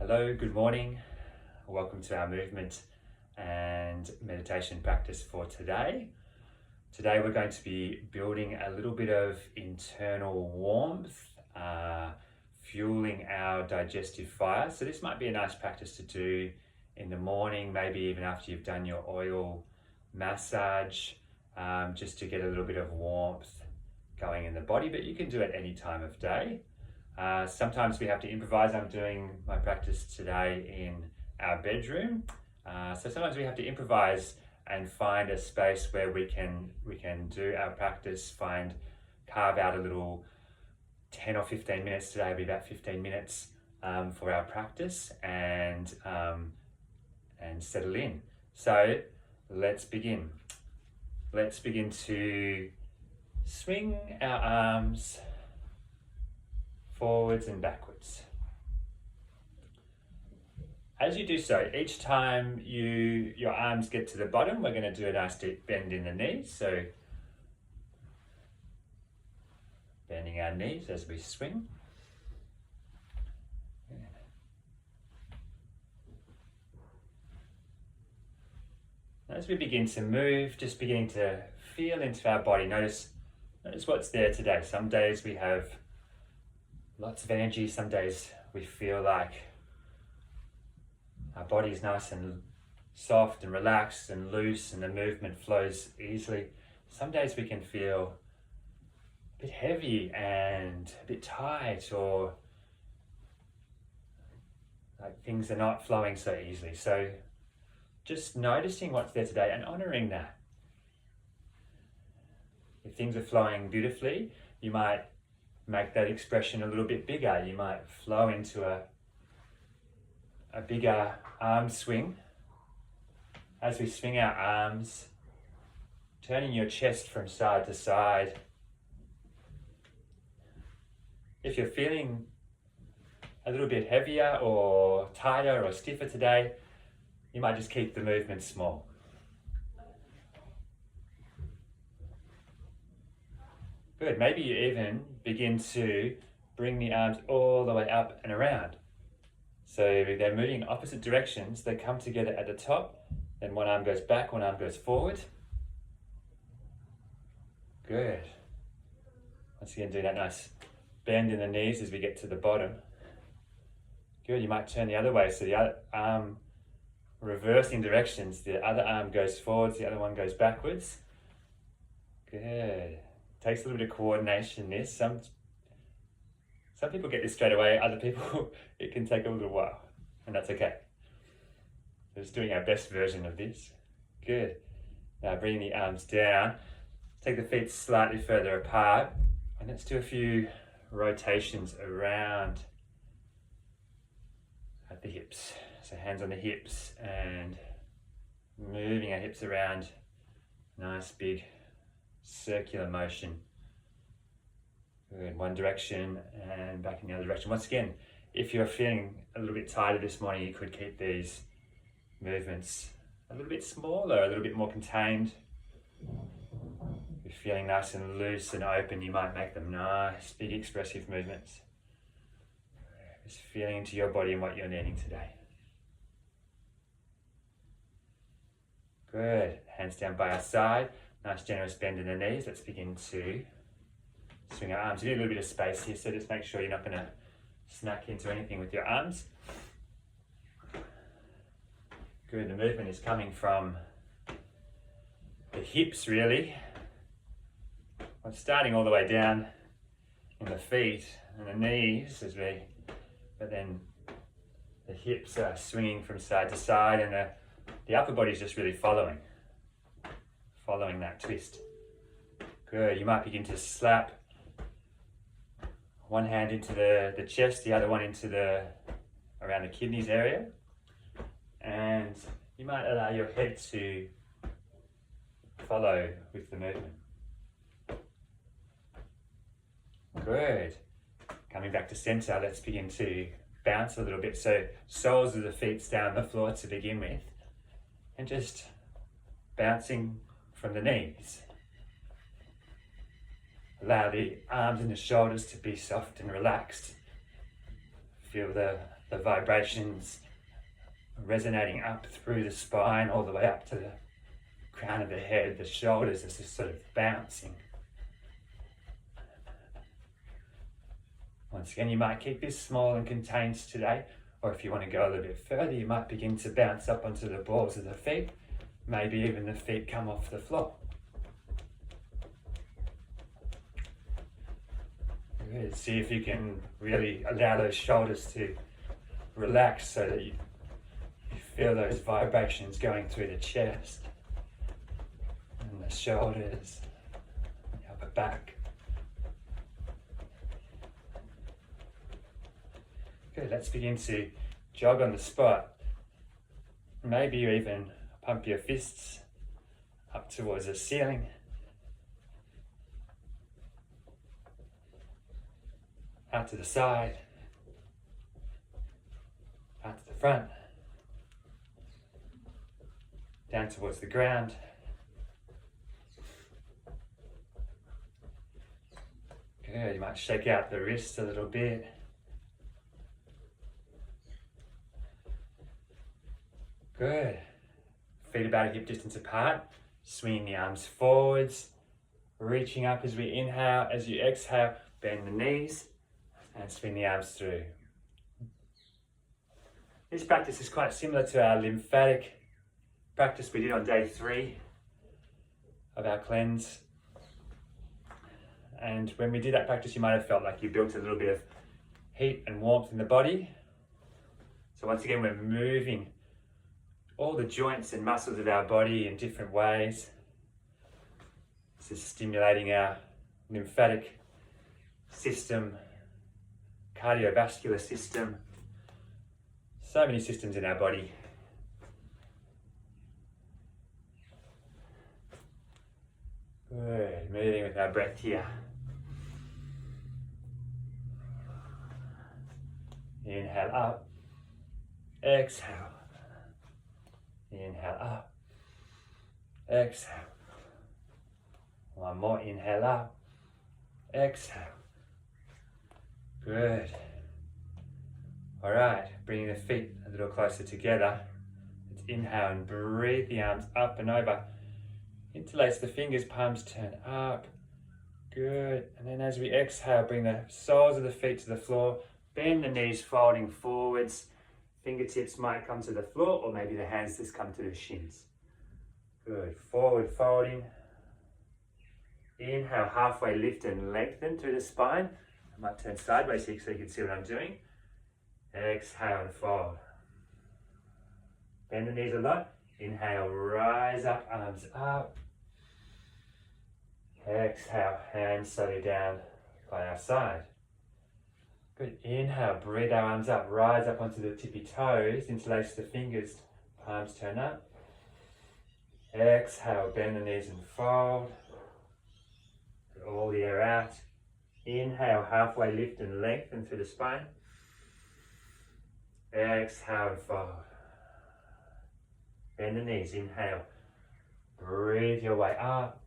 Hello, good morning. Welcome to our movement and meditation practice for today. Today we're going to be building a little bit of internal warmth, fueling our digestive fire. So this might be a nice practice to do in the morning, maybe even after you've done your oil massage, just to get a little bit of warmth going in the body, but you can do it any time of day. Sometimes we have to improvise. I'm doing my practice today in our bedroom. So sometimes we have to improvise and find a space where we can do our practice, carve out a little 10 or 15 minutes. Today will be about 15 minutes for our practice and settle in. So let's begin. Let's begin to swing our arms forwards and backwards. As you do so, each time your arms get to the bottom, we're going to do a nice deep bend in the knees. So bending our knees as we swing. As we begin to move, just beginning to feel into our body. Notice what's there today. Some days we have lots of energy. Some days we feel like our body is nice and soft and relaxed and loose and the movement flows easily. Some days we can feel a bit heavy and a bit tight, or like things are not flowing so easily. So just noticing what's there today and honoring that. If things are flowing beautifully, you might make that expression a little bit bigger. You might flow into a bigger arm swing. As we swing our arms, turning your chest from side to side. If you're feeling a little bit heavier or tighter or stiffer today, you might just keep the movement small. Good, maybe you even begin to bring the arms all the way up and around. So they're moving in opposite directions. They come together at the top, then one arm goes back, one arm goes forward. Good. Once again, do that nice bend in the knees as we get to the bottom. Good, you might turn the other way, so the other arm reversing directions. The other arm goes forwards, the other one goes backwards. Good. Takes a little bit of coordination, this. Some people get this straight away, other people it can take a little while, and that's okay. We're just doing our best version of this. Good. Now bring the arms down, take the feet slightly further apart, and let's do a few rotations around at the hips. So hands on the hips and moving our hips around, nice big circular motion. Good. One direction and back in the other direction. Once again, if you're feeling a little bit tighter this morning, you could keep these movements a little bit smaller, a little bit more contained. If you're feeling nice and loose and open, you might make them nice, big expressive movements. Just feeling into your body and what you're needing today. Good. Hands down by our side. Nice generous bend in the knees. Let's begin to swing our arms. You need a little bit of space here, so just make sure you're not going to snack into anything with your arms. Good. The movement is coming from the hips, really. I'm starting all the way down in the feet and the knees but then the hips are swinging from side to side, and the upper body is just really following that twist. Good. You might begin to slap one hand into the chest, the other one into around the kidneys area, and you might allow your head to follow with the movement. Good. Coming back to center, let's begin to bounce a little bit. So soles of the feet down the floor to begin with, and just bouncing from the knees. Allow the arms and the shoulders to be soft and relaxed. Feel the vibrations resonating up through the spine, all the way up to the crown of the head. The shoulders are just sort of bouncing. Once again, you might keep this small and contained today, or if you want to go a little bit further, you might begin to bounce up onto the balls of the feet. Maybe even the feet come off the floor. Good. See if you can really allow those shoulders to relax so that you feel those vibrations going through the chest and the shoulders, the upper back. Good, let's begin to jog on the spot. Maybe you even pump your fists up towards the ceiling. Out to the side. Out to the front. Down towards the ground. Good, you might shake out the wrists a little bit. Good. Feet about a hip distance apart. Swinging the arms forwards. Reaching up as we inhale. As you exhale, bend the knees and swing the arms through. This practice is quite similar to our lymphatic practice we did on day 3 of our cleanse. And when we did that practice, you might have felt like you built a little bit of heat and warmth in the body. So once again, we're moving all the joints and muscles of our body in different ways. This is stimulating our lymphatic system, cardiovascular system, so many systems in our body. Good, moving with our breath here. Inhale up, exhale. Inhale up, exhale. One more, inhale up, exhale. Good. All right, bringing the feet a little closer together. Let's inhale and breathe the arms up and over. Interlace the fingers, palms turn up. Good. And then as we exhale, bring the soles of the feet to the floor. Bend the knees, folding forwards. Fingertips might come to the floor, or maybe the hands just come to the shins. Good. Forward folding. Inhale, halfway lift and lengthen through the spine. I might turn sideways here so you can see what I'm doing. Exhale and fold. Bend the knees a lot. Inhale, rise up, arms up. Exhale, hands slowly down by our side. Good. Inhale, breathe our arms up, rise up onto the tippy toes, interlace the fingers, palms turn up. Exhale, bend the knees and fold. Get all the air out. Inhale, halfway lift and lengthen through the spine. Exhale and fold. Bend the knees, inhale. Breathe your way up.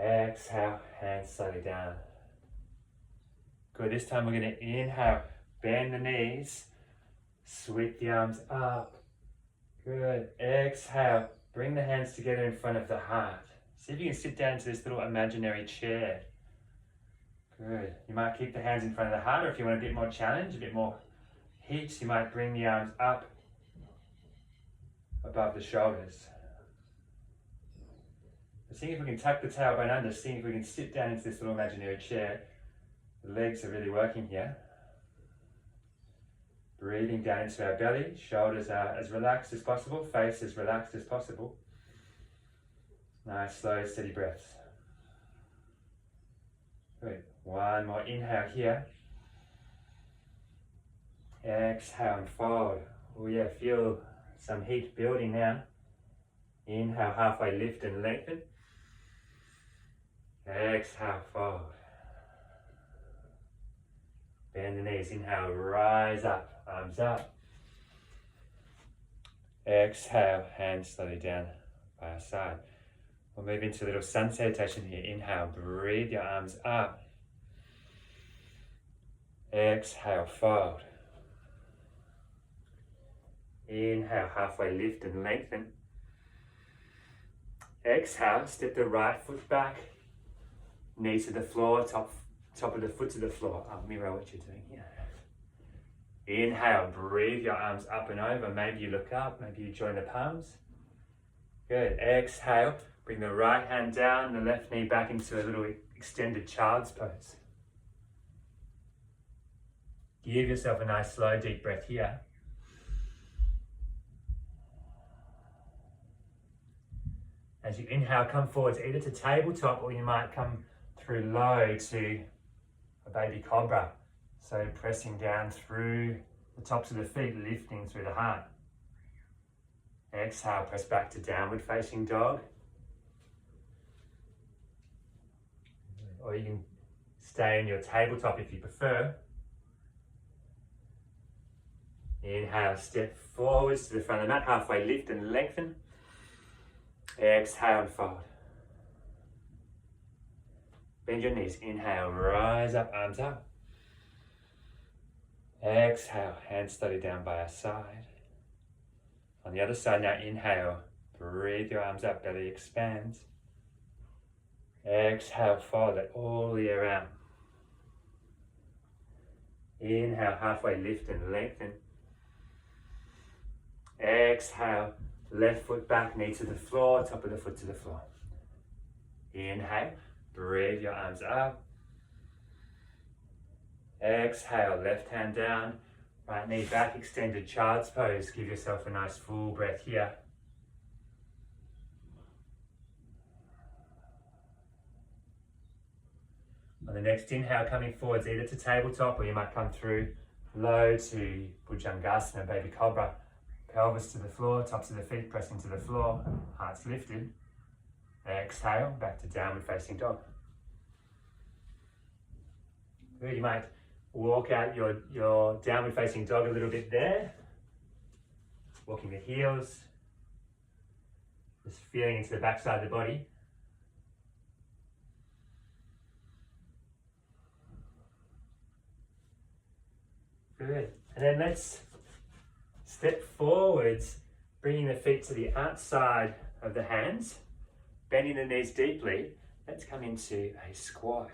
Exhale, hands slowly down. Good, this time we're going to inhale, bend the knees, sweep the arms up. Good, exhale, bring the hands together in front of the heart. See if you can sit down into this little imaginary chair. Good, you might keep the hands in front of the heart, or if you want a bit more challenge, a bit more heat, you might bring the arms up above the shoulders. Seeing if we can tuck the tailbone under, seeing if we can sit down into this little imaginary chair. The legs are really working here. Breathing down into our belly, shoulders are as relaxed as possible, face as relaxed as possible. Nice, slow, steady breaths. Good. One more inhale here. Exhale and fold. Oh yeah, feel some heat building now. Inhale, halfway lift and lengthen. Exhale, fold. Bend the knees, inhale, rise up, arms up. Exhale, hands slowly down by our side. We'll move into a little sun salutation here. Inhale, breathe your arms up. Exhale, fold. Inhale, halfway lift and lengthen. Exhale, step the right foot back, knee to the floor, top of the foot to the floor. I'll mirror what you're doing here. Inhale, breathe your arms up and over. Maybe you look up, maybe you join the palms. Good. Exhale, bring the right hand down, the left knee back into a little extended child's pose. Give yourself a nice slow deep breath here. As you inhale, come forwards either to tabletop or you might come through low to a baby cobra. So pressing down through the tops of the feet, lifting through the heart. Exhale, press back to downward facing dog. Or you can stay in your tabletop if you prefer. Inhale, step forwards to the front of the mat, halfway lift and lengthen. Exhale and fold. Bend your knees. Inhale, rise up, arms up. Exhale, hands slowly down by our side. On the other side now, inhale, breathe your arms up, belly expands. Exhale, fold it all the way around. Inhale, halfway lift and lengthen. Exhale, left foot back, knee to the floor, top of the foot to the floor. Inhale, breathe your arms up. Exhale, left hand down, right knee back, extended child's pose. Give yourself a nice full breath here. On the next inhale, coming forwards either to tabletop or you might come through low to Bhujangasana, baby cobra. Pelvis to the floor, tops of the feet pressing to the floor, heart's lifted. Exhale, back to downward facing dog. Good, you might walk out your downward facing dog a little bit there. Walking the heels. Just feeling into the back side of the body. Good, and then let's step forwards, bringing the feet to the outside of the hands, bending the knees deeply. Let's come into a squat.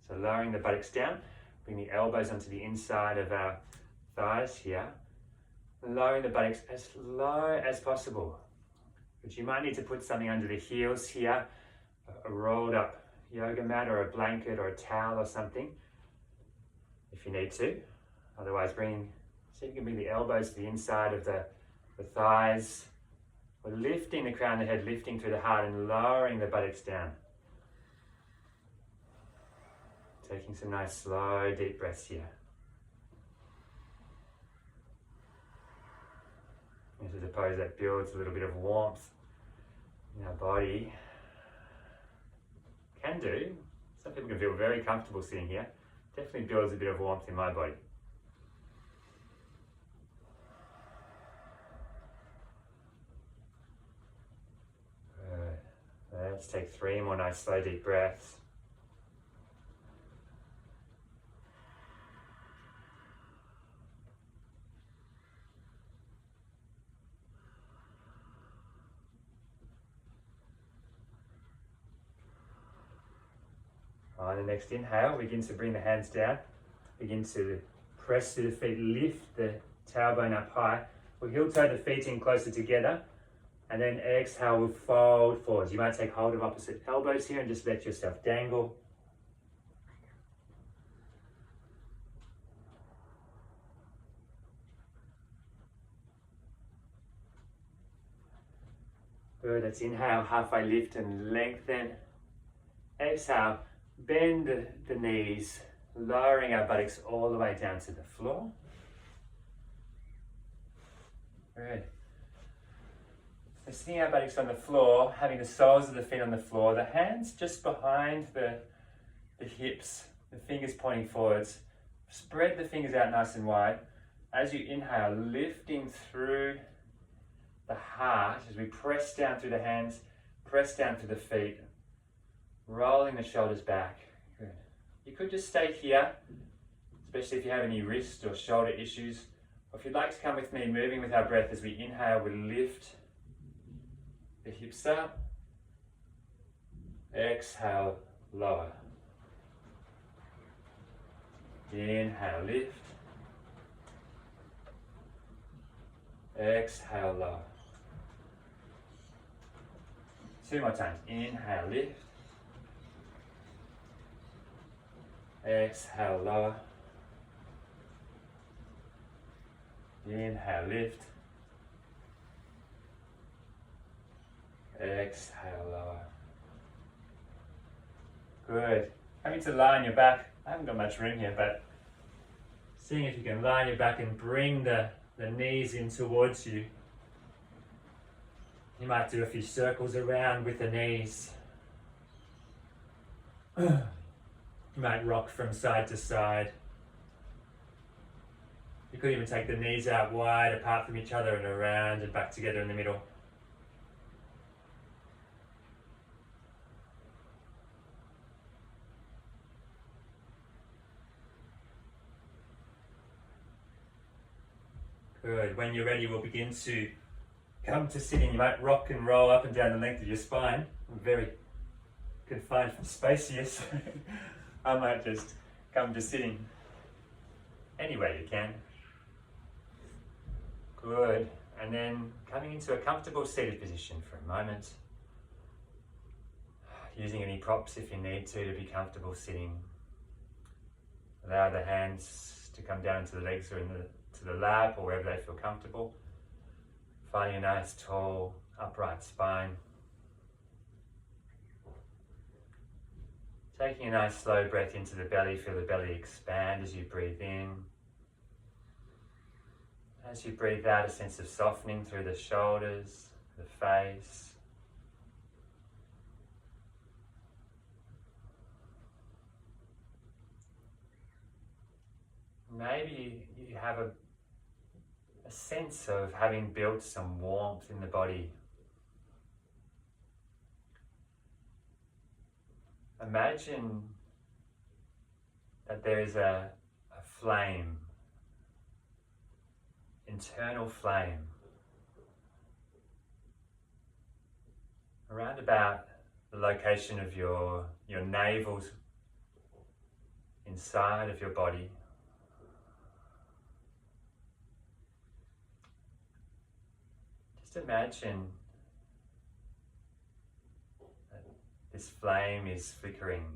So lowering the buttocks down, bring the elbows onto the inside of our thighs here. Lowering the buttocks as low as possible. But you might need to put something under the heels here, a rolled up yoga mat or a blanket or a towel or something, if you need to. Otherwise, see if you can bring the elbows to the inside of the thighs. We're lifting the crown of the head, lifting through the heart and lowering the buttocks down. Taking some nice slow deep breaths here. This is a pose that builds a little bit of warmth in our body. Can do. Some people can feel very comfortable sitting here. Definitely builds a bit of warmth in my body. Let's take 3 more nice slow deep breaths. On the next inhale, begin to bring the hands down. Begin to press to the feet, lift the tailbone up high. We'll heel toe the feet in closer together. And then exhale, we'll fold forwards. You might take hold of opposite elbows here and just let yourself dangle. Good, let's inhale, halfway lift and lengthen. Exhale, bend the knees, lowering our buttocks all the way down to the floor. Good. So sitting our buttocks on the floor, having the soles of the feet on the floor, the hands just behind the hips, the fingers pointing forwards. Spread the fingers out nice and wide. As you inhale, lifting through the heart as we press down through the hands, press down through the feet, rolling the shoulders back. Good. You could just stay here, especially if you have any wrist or shoulder issues. Or if you'd like to come with me, moving with our breath as we inhale, we lift the hips up. Exhale, lower. Inhale, lift. Exhale, lower. 2 more times. Inhale, lift. Exhale, lower. Inhale, lift. Exhale, lower. Good. Having to lie on your back. I haven't got much room here, but seeing if you can lie on your back and bring the knees in towards you. You might do a few circles around with the knees. You might rock from side to side. You could even take the knees out wide apart from each other and around and back together in the middle. Good. When you're ready, we'll begin to come to sitting. You might rock and roll up and down the length of your spine. I'm very confined for space here, so I might just come to sitting any way you can. Good. And then coming into a comfortable seated position for a moment. Using any props if you need to be comfortable sitting. Allow the hands to come down to the legs or to the lap or wherever they feel comfortable. Finding a nice tall upright spine. Taking a nice slow breath into the belly, feel the belly expand as you breathe in. As you breathe out, a sense of softening through the shoulders, the face. Maybe you have a sense of having built some warmth in the body. Imagine that there is a flame, internal flame, around about the location of your navel, inside of your body. Just imagine that this flame is flickering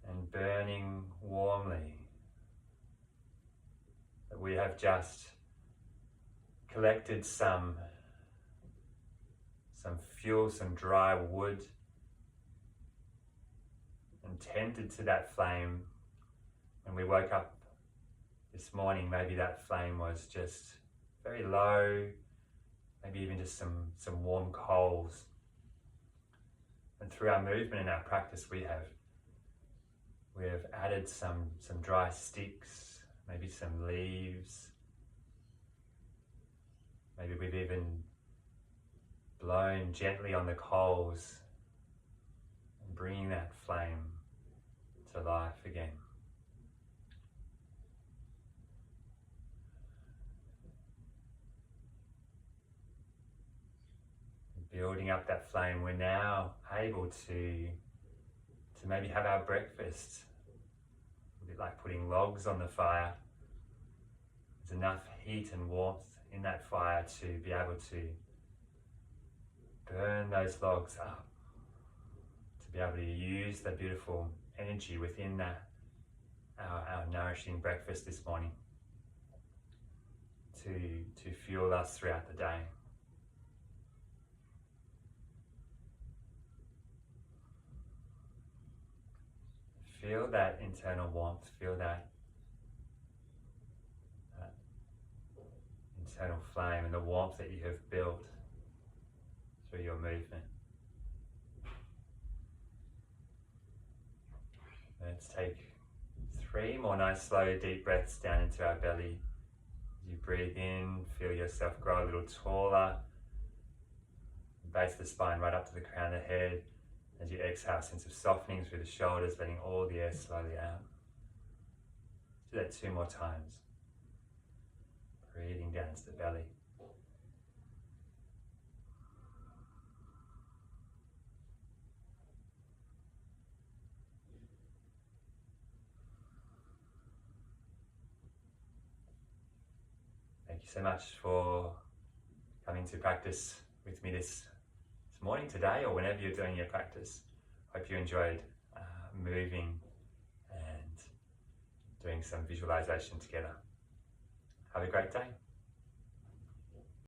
and burning warmly. That we have just collected some fuel, some dry wood, and tended to that flame. When we woke up this morning, maybe that flame was just very low, maybe even just some warm coals. And through our movement and our practice, we have added some dry sticks, maybe some leaves. Maybe we've even blown gently on the coals and bringing that flame to life again. Building up that flame, we're now able to maybe have our breakfast. A bit like putting logs on the fire. There's enough heat and warmth in that fire to be able to burn those logs up, to be able to use the beautiful energy within that, our nourishing breakfast this morning to fuel us throughout the day. Feel that internal warmth, feel that internal flame and the warmth that you have built through your movement. Let's take 3 more nice slow deep breaths down into our belly. As you breathe in, feel yourself grow a little taller. Base the spine right up to the crown of the head. As you exhale, a sense of softening through the shoulders, letting all the air slowly out. Do that 2 more times. Breathing down to the belly. Thank you so much for coming to practice with me this morning, today, or whenever you're doing your practice. Hope you enjoyed moving and doing some visualization together. Have a great day.